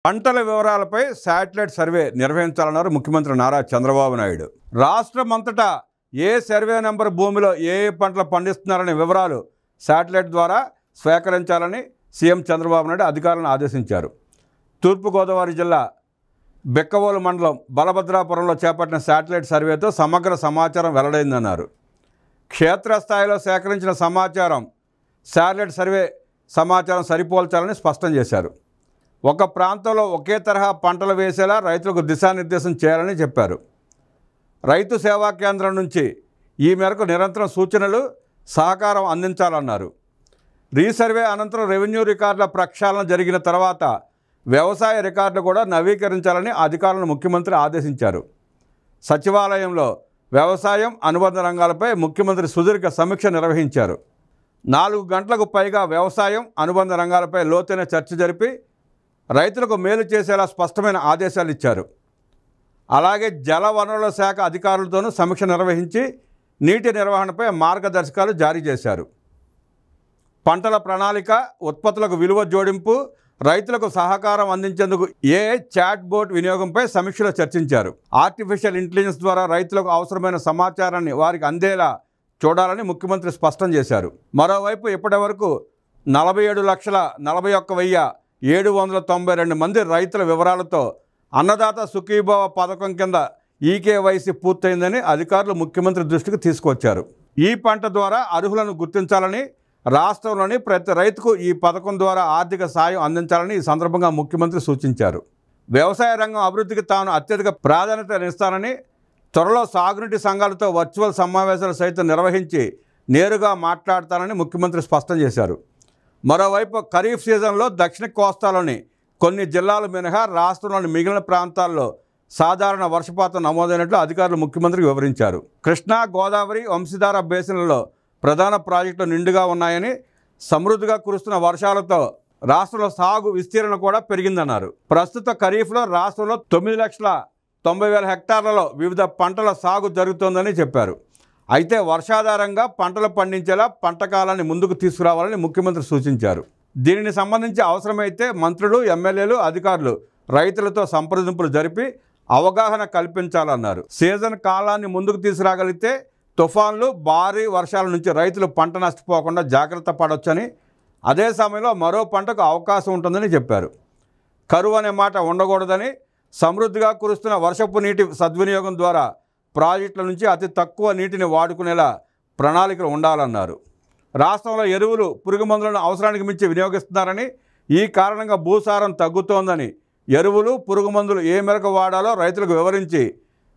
పంటల వివరాలపై satellite survey నిర్వహించాలన్నారు ముఖ్యమంత్రి నారా చంద్రబాబు నాయుడు. రాష్ట్రమంతటా ఏ సర్వే నెంబర్ భూమిలో ఏ పంటలు పండిస్తున్నారనే వివరాలు శాటిలైట్ ద్వారా సేకరించాలని సీఎం చంద్రబాబు నాయుడు అధికారులను ఆదేశించారు. తూర్పుగోదావరి జిల్లా బిక్కవోలు మండలం బలభద్రాపురంలో చేపట్టిన శాటిలైట్ సర్వేతో సమగ్ర సమాచారం వెల్లడైందన్నారు. క్షేత్రస్థాయిలో సేకరించిన సమాచారం శాటిలైట్ సర్వే సమాచారం సరిపోల్చాలని స్పష్టం చేశారు. ఒక ప్రాంతంలో ఒకే తరహా పంటలు వేసేలా రైతులకు దిశానిర్దేశం చేయాలని చెప్పారు. రైతు సేవా కేంద్రం నుంచి ఈ మేరకు నిరంతరం సూచనలు సహకారం అందించాలన్నారు. రీసర్వే అనంతరం రెవెన్యూ రికార్డుల ప్రక్షాళన జరిగిన తర్వాత వ్యవసాయ రికార్డులు కూడా నవీకరించాలని అధికారులను ముఖ్యమంత్రి ఆదేశించారు. సచివాలయంలో వ్యవసాయం అనుబంధ రంగాలపై ముఖ్యమంత్రి సుదీర్ఘ సమీక్ష నిర్వహించారు. 4 గంటలకు పైగా వ్యవసాయం అనుబంధ రంగాలపై లోతైన చర్చ జరిపి రైతులకు మేలు చేసేలా స్పష్టమైన ఆదేశాలు ఇచ్చారు. అలాగే జల వనరుల శాఖ అధికారులతోనూ సమీక్ష నిర్వహించి నీటి నిర్వహణపై మార్గదర్శకాలు జారీ చేశారు. పంటల ప్రణాళిక, ఉత్పత్తులకు విలువ జోడింపు, రైతులకు సహకారం అందించేందుకు ఏఐ చాట్ బోట్ వినియోగంపై సమీక్షలో చర్చించారు. ఆర్టిఫిషియల్ ఇంటెలిజెన్స్ ద్వారా రైతులకు అవసరమైన సమాచారాన్ని వారికి అందేలా చూడాలని ముఖ్యమంత్రి స్పష్టం చేశారు. మరోవైపు ఇప్పటివరకు 47,41,792 మంది రైతుల వివరాలతో అన్నదాత సుఖీభవ పథకం కింద ఈకేవైసీ పూర్తయిందని అధికారులు ముఖ్యమంత్రి దృష్టికి తీసుకొచ్చారు. ఈ పంట ద్వారా అర్హులను గుర్తించాలని, రాష్ట్రంలోని ప్రతి రైతుకు ఈ పథకం ద్వారా ఆర్థిక సాయం అందించాలని ఈ సందర్భంగా ముఖ్యమంత్రి సూచించారు. వ్యవసాయ రంగం అభివృద్ధికి తాను అత్యధిక ప్రాధాన్యతనిస్తానని, త్వరలో సాగునీటి సంఘాలతో వర్చువల్ సమావేశాలు సైతం నిర్వహించి నేరుగా మాట్లాడతానని ముఖ్యమంత్రి స్పష్టం చేశారు. మరోవైపు ఖరీఫ్ సీజన్లో దక్షిణ కోస్తాలోని కొన్ని జిల్లాలు మినహా రాష్ట్రంలోని మిగిలిన ప్రాంతాల్లో సాధారణ వర్షపాతం నమోదైనట్లు అధికారులు ముఖ్యమంత్రికి వివరించారు. కృష్ణా, గోదావరి, వంశధార బేసిన్లలో ప్రధాన ప్రాజెక్టులు నిండుగా ఉన్నాయని, సమృద్ధిగా కురుస్తున్న వర్షాలతో రాష్ట్రంలో సాగు విస్తీర్ణం కూడా పెరిగిందన్నారు. ప్రస్తుత ఖరీఫ్లో రాష్ట్రంలో 9,90,000 హెక్టార్లలో వివిధ పంటల సాగు జరుగుతోందని చెప్పారు. అయితే వర్షాధారంగా పంటలు పండించేలా పంట కాలాన్ని ముందుకు తీసుకురావాలని ముఖ్యమంత్రి సూచించారు. దీనిని సంబంధించి అవసరమైతే మంత్రులు, ఎమ్మెల్యేలు, అధికారులు రైతులతో సంప్రదింపులు జరిపి అవగాహన కల్పించాలన్నారు. సీజన్ కాలాన్ని ముందుకు తీసుకురాగలిగితే తుఫాన్లు, భారీ వర్షాల నుంచి రైతులు పంట నష్టపోకుండా జాగ్రత్త పడవచ్చని, అదే సమయంలో మరో పంటకు అవకాశం ఉంటుందని చెప్పారు. కరువు అనే మాట ఉండకూడదని, సమృద్ధిగా కురుస్తున్న వర్షపు నీటి సద్వినియోగం ద్వారా ప్రాజెక్టుల నుంచి అతి తక్కువ నీటిని వాడుకునేలా ప్రణాళికలు ఉండాలన్నారు. రాష్ట్రంలో ఎరువులు, పురుగు మందులను అవసరానికి మించి వినియోగిస్తున్నారని, ఈ కారణంగా భూసారం తగ్గుతోందని, ఎరువులు, పురుగు మందులు ఏ మేరకు వాడాలో రైతులకు వివరించి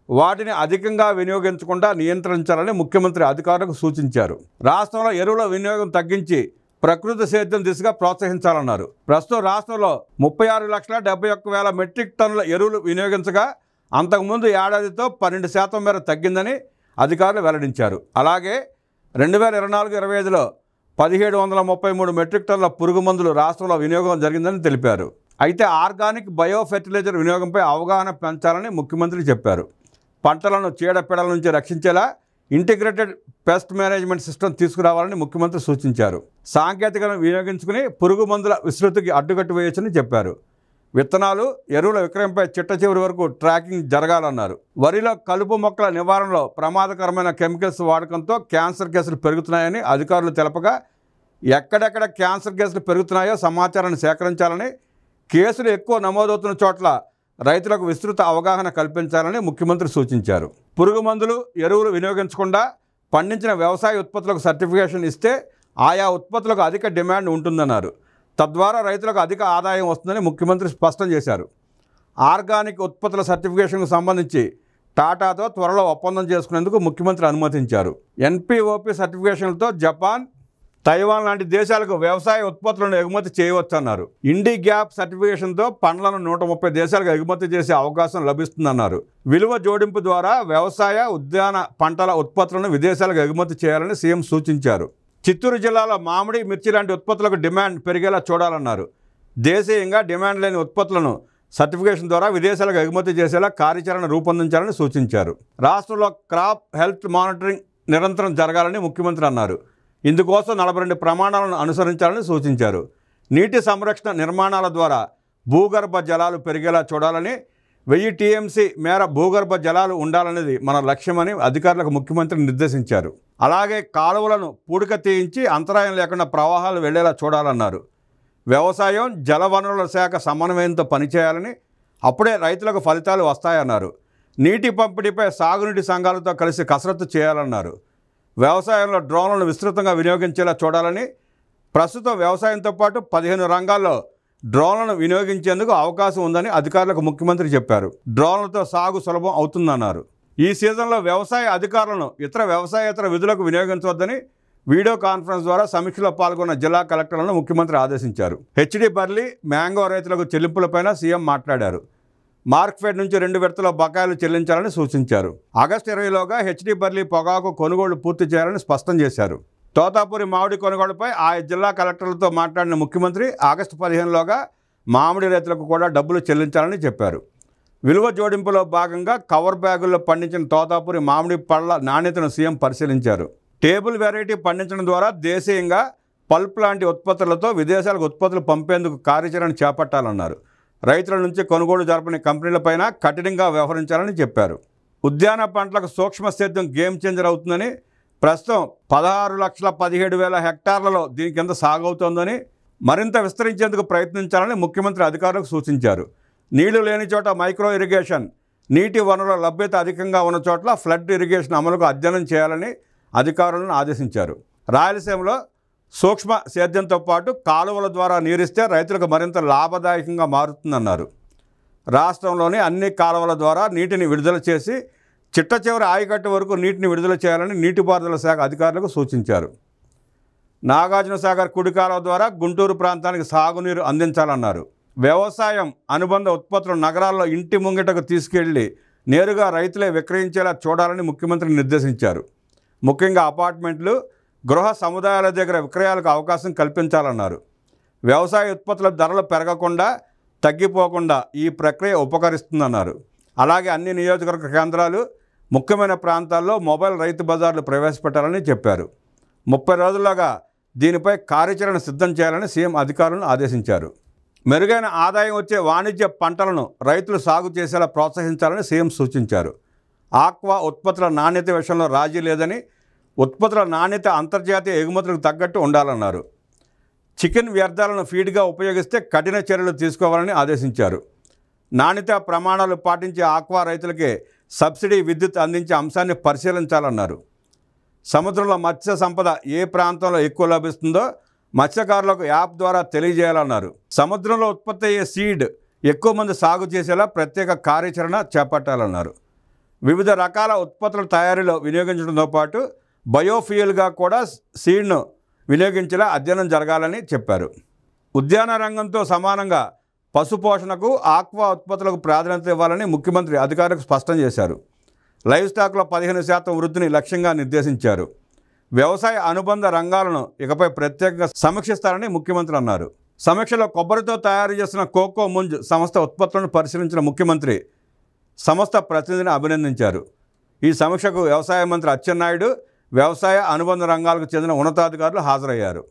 వాటిని అధికంగా వినియోగించకుండా నియంత్రించాలని ముఖ్యమంత్రి అధికారులకు సూచించారు. రాష్ట్రంలో ఎరువుల వినియోగం తగ్గించి ప్రకృతి సేద్యం దిశగా ప్రోత్సహించాలన్నారు. ప్రస్తుతం రాష్ట్రంలో 36,71,000 మెట్రిక్ టన్నుల ఎరువులు వినియోగించగా అంతకుముందు ఏడాదితో 12% మేర తగ్గిందని అధికారులు వెల్లడించారు. అలాగే 2024-25లో 1,733 మెట్రిక్ టన్నుల పురుగు మందులు రాష్ట్రంలో వినియోగం జరిగిందని తెలిపారు. అయితే ఆర్గానిక్ బయో ఫెర్టిలైజర్ వినియోగంపై అవగాహన పెంచాలని ముఖ్యమంత్రి చెప్పారు. పంటలను చీడపీడల నుంచి రక్షించేలా ఇంటిగ్రేటెడ్ పెస్ట్ మేనేజ్మెంట్ సిస్టమ్ తీసుకురావాలని ముఖ్యమంత్రి సూచించారు. సాంకేతికతను వినియోగించుకుని పురుగు మందుల విస్తృతికి అడ్డుకట్టు వేయొచ్చని చెప్పారు. విత్తనాలు, ఎరువుల విక్రయంపై చిట్ట చివరి వరకు ట్రాకింగ్ జరగాలన్నారు. వరిలో కలుపు మొక్కల నివారణలో ప్రమాదకరమైన కెమికల్స్ వాడకంతో క్యాన్సర్ కేసులు పెరుగుతున్నాయని అధికారులు తెలపగా, ఎక్కడెక్కడ క్యాన్సర్ కేసులు పెరుగుతున్నాయో సమాచారాన్ని సేకరించాలని, కేసులు ఎక్కువ నమోదవుతున్న చోట్ల రైతులకు విస్తృత అవగాహన కల్పించాలని ముఖ్యమంత్రి సూచించారు. పురుగు మందులు, ఎరువులు వినియోగించకుండా పండించిన వ్యవసాయ ఉత్పత్తులకు సర్టిఫికేషన్ ఇస్తే ఆయా ఉత్పత్తులకు అధిక డిమాండ్ ఉంటుందన్నారు. తద్వారా రైతులకు అధిక ఆదాయం వస్తుందని ముఖ్యమంత్రి స్పష్టం చేశారు. ఆర్గానిక్ ఉత్పత్తుల సర్టిఫికేషన్కు సంబంధించి టాటాతో త్వరలో ఒప్పందం చేసుకునేందుకు ముఖ్యమంత్రి అనుమతించారు. ఎన్పిఓపి సర్టిఫికేషన్లతో జపాన్, తైవాన్ లాంటి దేశాలకు వ్యవసాయ ఉత్పత్తులను ఎగుమతి చేయవచ్చన్నారు. ఇండి గ్యాప్ సర్టిఫికేషన్తో పండ్లను 130 దేశాలకు ఎగుమతి చేసే అవకాశం లభిస్తుందన్నారు. విలువ జోడింపు ద్వారా వ్యవసాయ, ఉద్యాన పంటల ఉత్పత్తులను విదేశాలకు ఎగుమతి చేయాలని సీఎం సూచించారు. చిత్తూరు జిల్లాలో మామిడి, మిర్చి లాంటి ఉత్పత్తులకు డిమాండ్ పెరిగేలా చూడాలన్నారు. దేశీయంగా డిమాండ్ లేని ఉత్పత్తులను సర్టిఫికేషన్ ద్వారా విదేశాలకు ఎగుమతి చేసేలా కార్యాచరణ రూపొందించాలని సూచించారు. రాష్ట్రంలో క్రాప్ హెల్త్ మానిటరింగ్ నిరంతరం జరగాలని ముఖ్యమంత్రి అన్నారు. ఇందుకోసం 42 ప్రమాణాలను అనుసరించాలని సూచించారు. నీటి సంరక్షణ నిర్మాణాల ద్వారా భూగర్భ జలాలు పెరిగేలా చూడాలని, 1000 టీఎంసీ మేర భూగర్భ జలాలు ఉండాలనేది మన లక్ష్యమని అధికారులకు ముఖ్యమంత్రి నిర్దేశించారు. అలాగే కాలువలను పూడిక తీయించి అంతరాయం లేకుండా ప్రవాహాలు వెళ్లేలా చూడాలన్నారు. వ్యవసాయం, జలవనరుల శాఖ సమన్వయంతో పనిచేయాలని, అప్పుడే రైతులకు ఫలితాలు వస్తాయన్నారు. నీటి పంపిణీపై సాగునీటి సంఘాలతో కలిసి కసరత్తు చేయాలన్నారు. వ్యవసాయంలో డ్రోన్లను విస్తృతంగా వినియోగించేలా చూడాలని, ప్రస్తుతం వ్యవసాయంతో పాటు 15 రంగాల్లో డ్రోన్లను వినియోగించేందుకు అవకాశం ఉందని అధికారులకు ముఖ్యమంత్రి చెప్పారు. డ్రోన్లతో సాగు సులభం అవుతుందన్నారు. ఈ సీజన్లో వ్యవసాయ అధికారులను ఇతర వ్యవసాయేతర విధులకు వినియోగించవద్దని వీడియో కాన్ఫరెన్స్ ద్వారా సమీక్షలో పాల్గొన్న జిల్లా కలెక్టర్లను ముఖ్యమంత్రి ఆదేశించారు. హెచ్డి బర్లీ, మ్యాంగో రైతులకు చెల్లింపులపైన సీఎం మాట్లాడారు. మార్క్ఫెడ్ నుంచి 2 విడతల బకాయిలు చెల్లించాలని సూచించారు. ఆగస్టు 20లోగా హెచ్డి బర్లీ పొగాకు కొనుగోళ్లు పూర్తి చేయాలని స్పష్టం చేశారు. తోతాపురి మామిడి కొనుగోలుపై ఆయా జిల్లా కలెక్టర్లతో మాట్లాడిన ముఖ్యమంత్రి ఆగస్టు 15లోగా మామిడి రైతులకు కూడా డబ్బులు చెల్లించాలని చెప్పారు. విలువ జోడింపులో భాగంగా కవర్ బ్యాగుల్లో పండించిన తోతాపురి మామిడి పళ్ళ నాణ్యతను సీఎం పరిశీలించారు. టేబుల్ వెరైటీ పండించడం ద్వారా దేశీయంగా పల్ప్ లాంటి ఉత్పత్తులతో విదేశాలకు ఉత్పత్తులు పంపేందుకు కార్యాచరణ చేపట్టాలన్నారు. రైతుల నుంచి కొనుగోలు జరపని కంపెనీలపైన కఠినంగా వ్యవహరించాలని చెప్పారు. ఉద్యాన పంటలకు సూక్ష్మ సేద్యం గేమ్ చేంజర్ అవుతుందని, ప్రస్తుతం 16,17,000 హెక్టార్లలో దీని కింద సాగవుతోందని, మరింత విస్తరించేందుకు ప్రయత్నించాలని ముఖ్యమంత్రి అధికారులకు సూచించారు. నీళ్లు లేని చోట మైక్రో ఇరిగేషన్, నీటి వనరుల లభ్యత అధికంగా ఉన్న చోట్ల ఫ్లడ్ ఇరిగేషన్ అమలుకు అధ్యయనం చేయాలని అధికారులను ఆదేశించారు. రాయలసీమలో సూక్ష్మ సేద్యంతో పాటు కాలువల ద్వారా నీరిస్తే రైతులకు మరింత లాభదాయకంగా మారుతుందన్నారు. రాష్ట్రంలోని అన్ని కాలువల ద్వారా నీటిని విడుదల చేసి చిట్ట చివరి ఆయకట్టు వరకు నీటిని విడుదల చేయాలని నీటిపారుదల శాఖ అధికారులకు సూచించారు. నాగార్జునసాగర్ కుడి కాలువ ద్వారా గుంటూరు ప్రాంతానికి సాగునీరు అందించాలన్నారు. వ్యవసాయం అనుబంధ ఉత్పత్తులు నగరాల్లో ఇంటి ముంగిటకు తీసుకెళ్లి నేరుగా రైతులే విక్రయించేలా చూడాలని ముఖ్యమంత్రి నిర్దేశించారు. ముఖ్యంగా అపార్ట్మెంట్లు, గృహ సముదాయాల దగ్గర విక్రయాలకు అవకాశం కల్పించాలన్నారు. వ్యవసాయ ఉత్పత్తుల ధరలు పెరగకుండా, తగ్గిపోకుండా ఈ ప్రక్రియ ఉపకరిస్తుందన్నారు. అలాగే అన్ని నియోజకవర్గ కేంద్రాలు, ముఖ్యమైన ప్రాంతాల్లో మొబైల్ రైతు బజార్లు ప్రవేశపెట్టాలని చెప్పారు. 30 రోజుల్లోగా దీనిపై కార్యాచరణ సిద్ధం చేయాలని సీఎం అధికారులను ఆదేశించారు. మెరుగైన ఆదాయం వచ్చే వాణిజ్య పంటలను రైతులు సాగు చేసేలా ప్రోత్సహించాలని సీఎం సూచించారు. ఆక్వా ఉత్పత్తుల నాణ్యత విషయంలో రాజీ లేదని, ఉత్పత్తుల నాణ్యత అంతర్జాతీయ ఎగుమతులకు తగ్గట్టు ఉండాలన్నారు. చికెన్ వ్యర్థాలను ఫీడ్గా ఉపయోగిస్తే కఠిన చర్యలు తీసుకోవాలని ఆదేశించారు. నాణ్యత ప్రమాణాలు పాటించే ఆక్వా రైతులకే సబ్సిడీ విద్యుత్ అందించే అంశాన్ని పరిశీలించాలన్నారు. సముద్రంలో మత్స్య సంపద ఏ ప్రాంతంలో ఎక్కువ లభిస్తుందో మత్స్యకారులకు యాప్ ద్వారా తెలియజేయాలన్నారు. సముద్రంలో ఉత్పత్తి అయ్యే సీడ్ ఎక్కువ మంది సాగు చేసేలా ప్రత్యేక కార్యాచరణ చేపట్టాలన్నారు. వివిధ రకాల ఉత్పత్తుల తయారీలో వినియోగించడంతో పాటు బయోఫ్యూయల్గా కూడా సీడ్ను వినియోగించేలా అధ్యయనం జరగాలని చెప్పారు. ఉద్యాన రంగంతో సమానంగా పశుపోషణకు, ఆక్వా ఉత్పత్తులకు ప్రాధాన్యత ఇవ్వాలని ముఖ్యమంత్రి అధికారులకు స్పష్టం చేశారు. లైవ్ స్టాక్లో 15% వృద్ధిని లక్ష్యంగా నిర్దేశించారు. వ్యవసాయ అనుబంధ రంగాలను ఇకపై ప్రత్యేకంగా సమీక్షిస్తారని ముఖ్యమంత్రి అన్నారు. సమీక్షలో కొబ్బరితో తయారు చేసిన కోకో ముంజ్ సంస్థ ఉత్పత్తులను పరిశీలించిన ముఖ్యమంత్రి సంస్థ ప్రతినిధిని అభినందించారు. ఈ సమీక్షకు వ్యవసాయ మంత్రి అచ్చెన్నాయుడు, వ్యవసాయ అనుబంధ రంగాలకు చెందిన ఉన్నతాధికారులు హాజరయ్యారు.